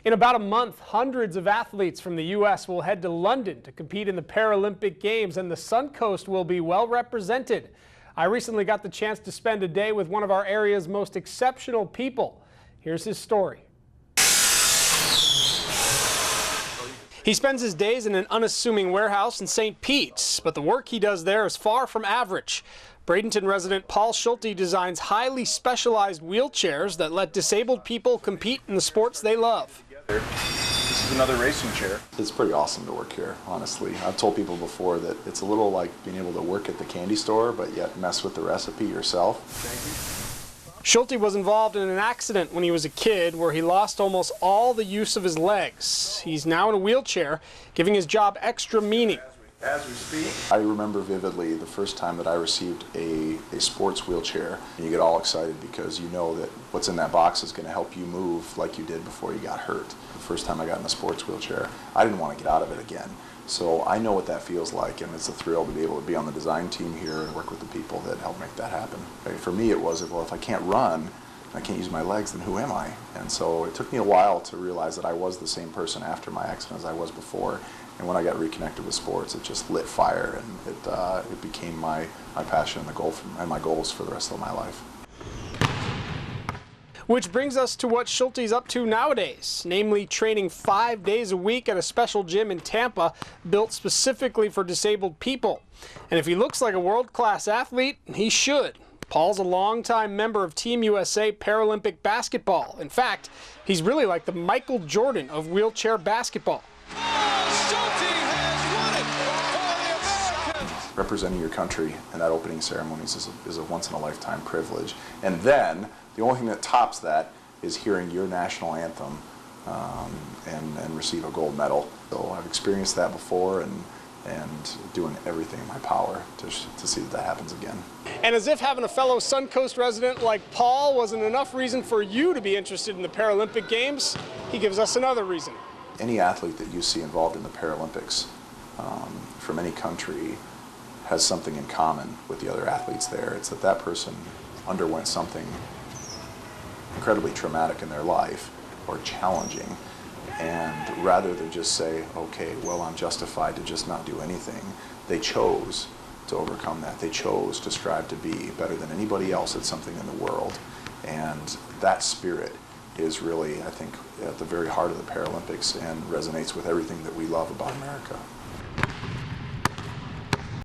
In about a month, hundreds of athletes from the U.S. will head to London to compete in the Paralympic Games, and the Suncoast will be well represented. I recently got the chance to spend a day with one of our area's most exceptional people. Here's his story. He spends his days in an unassuming warehouse in St. Pete's, but the work he does there is far from average. Bradenton resident Paul Schulte designs highly specialized wheelchairs that let disabled people compete in the sports they love. This is another racing chair. It's pretty awesome to work here, honestly. I've told people before that it's a little like being able to work at the candy store, but yet mess with the recipe yourself. Thank you. Schulte was involved in an accident when he was a kid where he lost almost all the use of his legs. He's now in a wheelchair, giving his job extra meaning. As we speak. I remember vividly the first time that I received a sports wheelchair, and you get all excited because you know that what's in that box is going to help you move like you did before you got hurt. The first time I got in a sports wheelchair, I didn't want to get out of it again. So I know what that feels like, and it's a thrill to be able to be on the design team here and work with the people that help make that happen. For me it was, well, if I can't run, I can't use my legs, then who am I? And so it took me a while to realize that I was the same person after my accident as I was before. And when I got reconnected with sports, it just lit fire, and it became my passion and my goals for the rest of my life. Which brings us to what Schulte's up to nowadays, namely training 5 days a week at a special gym in Tampa built specifically for disabled people. And if he looks like a world-class athlete, he should. Paul's a longtime member of Team USA Paralympic basketball. In fact, he's really like the Michael Jordan of wheelchair basketball. Representing your country in that opening ceremonies is a once-in-a-lifetime privilege. And then, the only thing that tops that is hearing your national anthem and receive a gold medal. So I've experienced that before and doing everything in my power to see that happens again. And as if having a fellow Suncoast resident like Paul wasn't enough reason for you to be interested in the Paralympic Games, he gives us another reason. Any athlete that you see involved in the Paralympics from any country has something in common with the other athletes there. It's that that person underwent something incredibly traumatic in their life or challenging, and rather than just say, okay, well, I'm justified to just not do anything, they chose to overcome that. They chose to strive to be better than anybody else at something in the world, and that spirit is really, I think, at the very heart of the Paralympics and resonates with everything that we love about America.